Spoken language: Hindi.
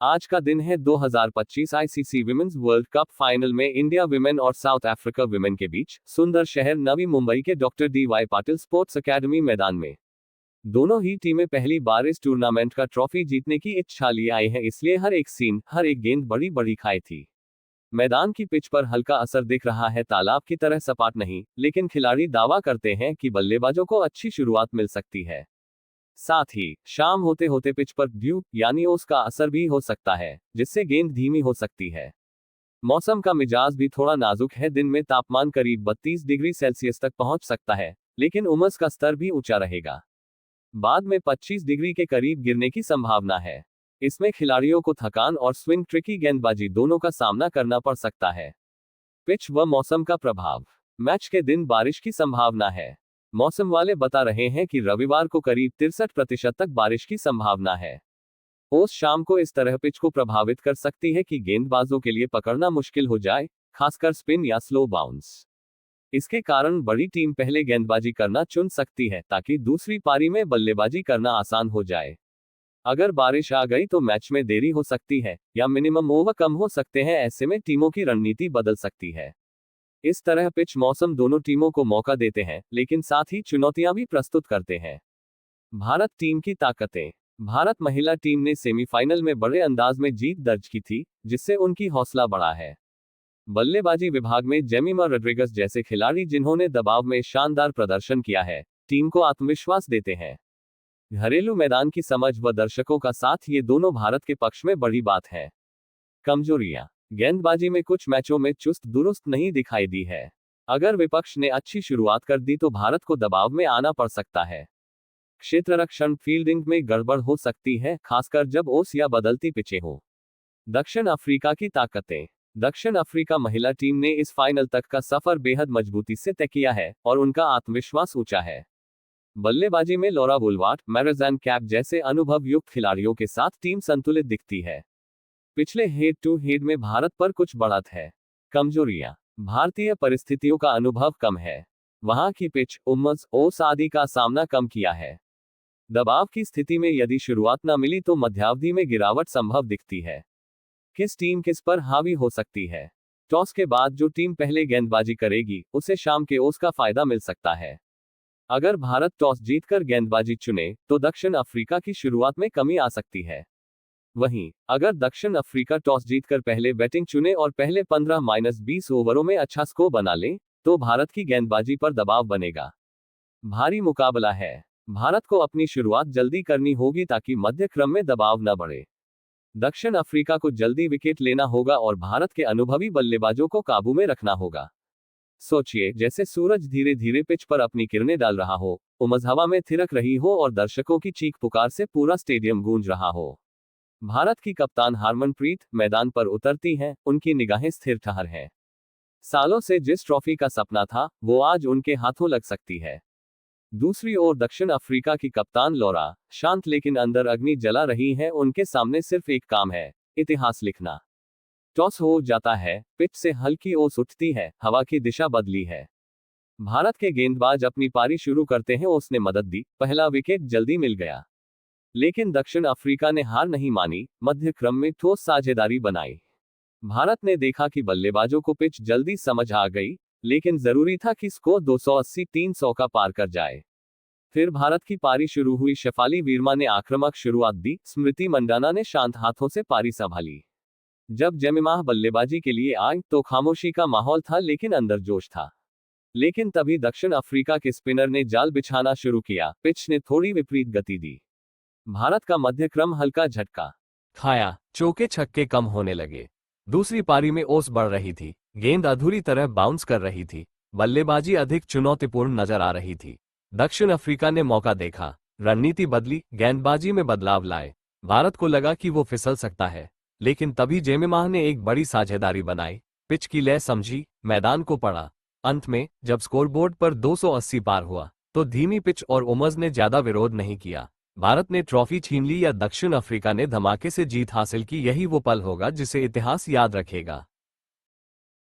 आज का दिन है 2025 ICC women's world cup final में इंडिया विमेन और साउथ अफ्रीका विमेन के बीच सुंदर शहर नवी मुंबई के doctor D.Y.. Patil sports academy मैदान में। दोनों ही टीमें पहली बार इस टूर्नामेंट का ट्रॉफी जीतने की इच्छा लिए आई हैं, इसलिए हर एक सीन, हर एक गेंद बड़ी बड़ी खाई थी। मैदान की पिच पर हल्का असर दिख रहा है, तालाब की तरह सपाट नहीं, लेकिन खिलाड़ी दावा करते हैं कि बल्लेबाजों को अच्छी शुरुआत मिल सकती है। साथ ही शाम होते होते पिच पर ड्यू यानी ओस का असर भी हो सकता है, जिससे गेंद धीमी हो सकती है। मौसम का मिजाज भी थोड़ा नाजुक है, दिन में तापमान करीब 32 डिग्री सेल्सियस तक पहुंच सकता है, लेकिन उमस का स्तर भी ऊंचा रहेगा। बाद में 25 डिग्री के करीब गिरने की संभावना है। इसमें खिलाड़ियों को थकान और स्विंग ट्रिकी गेंदबाजी दोनों का सामना करना पड़ सकता है। पिच व मौसम का प्रभाव। मैच के दिन बारिश की संभावना है। मौसम वाले बता रहे हैं कि रविवार को करीब 63% तक बारिश की संभावना है। ओस शाम को इस तरह पिच को प्रभावित कर सकती है कि गेंदबाजों के लिए पकड़ना मुश्किल हो जाए, खासकर स्पिन या स्लो बाउंस। इसके कारण बड़ी टीम पहले गेंदबाजी करना चुन सकती है, ताकि दूसरी पारी में बल्लेबाजी करना आसान हो जाए। अगर बारिश आ गई तो मैच में देरी हो सकती है या मिनिमम ओवर कम हो सकते हैं, ऐसे में टीमों की रणनीति बदल सकती है। इस तरह पिच मौसम दोनों टीमों को मौका देते हैं, लेकिन साथ ही चुनौतियां भी प्रस्तुत करते हैं। भारत टीम की ताकतें। भारत महिला टीम ने सेमीफाइनल में बड़े अंदाज में जीत दर्ज की थी, जिससे उनकी हौसला बढ़ा है। बल्लेबाजी विभाग में जेमिमा रोड्रिगेज जैसे खिलाड़ी जिन्होंने दबाव में शानदार प्रदर्शन किया है, टीम को आत्मविश्वास देते हैं। घरेलू मैदान की समझ व दर्शकों का साथ, ये दोनों भारत के पक्ष में बड़ी बात है। कमजोरियां। गेंदबाजी में कुछ मैचों में चुस्त दुरुस्त नहीं दिखाई दी है। अगर विपक्ष ने अच्छी शुरुआत कर दी तो भारत को दबाव में आना पड़ सकता है। क्षेत्ररक्षण फील्डिंग में गड़बड़ हो सकती है, खासकर जब ओस या बदलती पिचें हो। दक्षिण अफ्रीका की ताकतें। दक्षिण अफ्रीका महिला टीम ने इस फाइनल तक का सफर बेहद मजबूती से तय किया है और उनका आत्मविश्वास ऊंचा है। बल्लेबाजी में लॉरा वुलवार्ट, मैरजान कैप जैसे अनुभव युक्त खिलाड़ियों के साथ टीम संतुलित दिखती है। पिछले हेड टू हेड में भारत पर कुछ बढ़त है। कमजोरियां। भारतीय परिस्थितियों का अनुभव कम है। वहां की पिच, उमस, ओस आदि का सामना कम किया है। दबाव की स्थिति में यदि शुरुआत न मिली तो मध्यावधि में गिरावट संभव दिखती है। किस टीम किस पर हावी हो सकती है। टॉस के बाद जो टीम पहले गेंदबाजी करेगी, उसे शाम के ओस का फायदा मिल सकता है। अगर भारत टॉस जीतकर गेंदबाजी चुने तो दक्षिण अफ्रीका की शुरुआत में कमी आ सकती है। वहीं अगर दक्षिण अफ्रीका टॉस जीतकर पहले बैटिंग चुने और पहले 15-20 ओवरों में अच्छा स्कोर बना ले, तो भारत की गेंदबाजी पर दबाव बनेगा। भारी मुकाबला है। भारत को अपनी शुरुआत जल्दी करनी होगी ताकि मध्य क्रम में दबाव न बढ़े। दक्षिण अफ्रीका को जल्दी विकेट लेना होगा और भारत के अनुभवी बल्लेबाजों को काबू में रखना होगा। सोचिए, जैसे सूरज धीरे धीरे पिच पर अपनी किरणें डाल रहा हो, उमस हवा में थिरक रही हो और दर्शकों की चीख पुकार से पूरा स्टेडियम गूंज रहा हो। भारत की कप्तान हरमनप्रीत मैदान पर उतरती हैं, उनकी निगाहें स्थिर ठहर हैं। सालों से जिस ट्रॉफी का सपना था, वो आज उनके हाथों लग सकती है। दूसरी ओर दक्षिण अफ्रीका की कप्तान लॉरा, शांत लेकिन अंदर अग्नि जला रही है। उनके सामने सिर्फ एक काम है, इतिहास लिखना। टॉस हो जाता है, पिच से हल्की ओस उठती है, हवा की दिशा बदली है। भारत के गेंदबाज अपनी पारी शुरू करते हैं, ओस ने मदद दी, पहला विकेट जल्दी मिल गया। लेकिन दक्षिण अफ्रीका ने हार नहीं मानी, मध्य क्रम में ठोस साझेदारी बनाई। भारत ने देखा कि बल्लेबाजों को पिच जल्दी समझ आ गई, लेकिन जरूरी था कि स्कोर 280-300 का पार कर जाए। फिर भारत की पारी शुरू हुई। शेफाली वर्मा ने आक्रामक शुरुआत दी, स्मृति मंडाना ने शांत हाथों से पारी संभाली। जब जेमिमा बल्लेबाजी के लिए आई तो खामोशी का माहौल था, लेकिन अंदर जोश था। लेकिन तभी दक्षिण अफ्रीका के स्पिनर ने जाल बिछाना शुरू किया, पिच ने थोड़ी विपरीत गति दी। भारत का मध्यक्रम हल्का झटका खाया, चौके छक्के कम होने लगे। दूसरी पारी में ओस बढ़ रही थी, गेंद अधूरी तरह बाउंस कर रही थी, बल्लेबाजी अधिक चुनौतीपूर्ण नजर आ रही थी। दक्षिण अफ्रीका ने मौका देखा, रणनीति बदली, गेंदबाजी में बदलाव लाए। भारत को लगा कि वो फिसल सकता है, लेकिन तभी जेमिमा ने एक बड़ी साझेदारी बनाई, पिच की लय समझी, मैदान को पढ़ा। अंत में जब स्कोरबोर्ड पर 280 पार हुआ, तो धीमी पिच और उमस ने ज्यादा विरोध नहीं किया। भारत ने ट्रॉफी छीन ली या दक्षिण अफ्रीका ने धमाके से जीत हासिल की, यही वो पल होगा जिसे इतिहास याद रखेगा।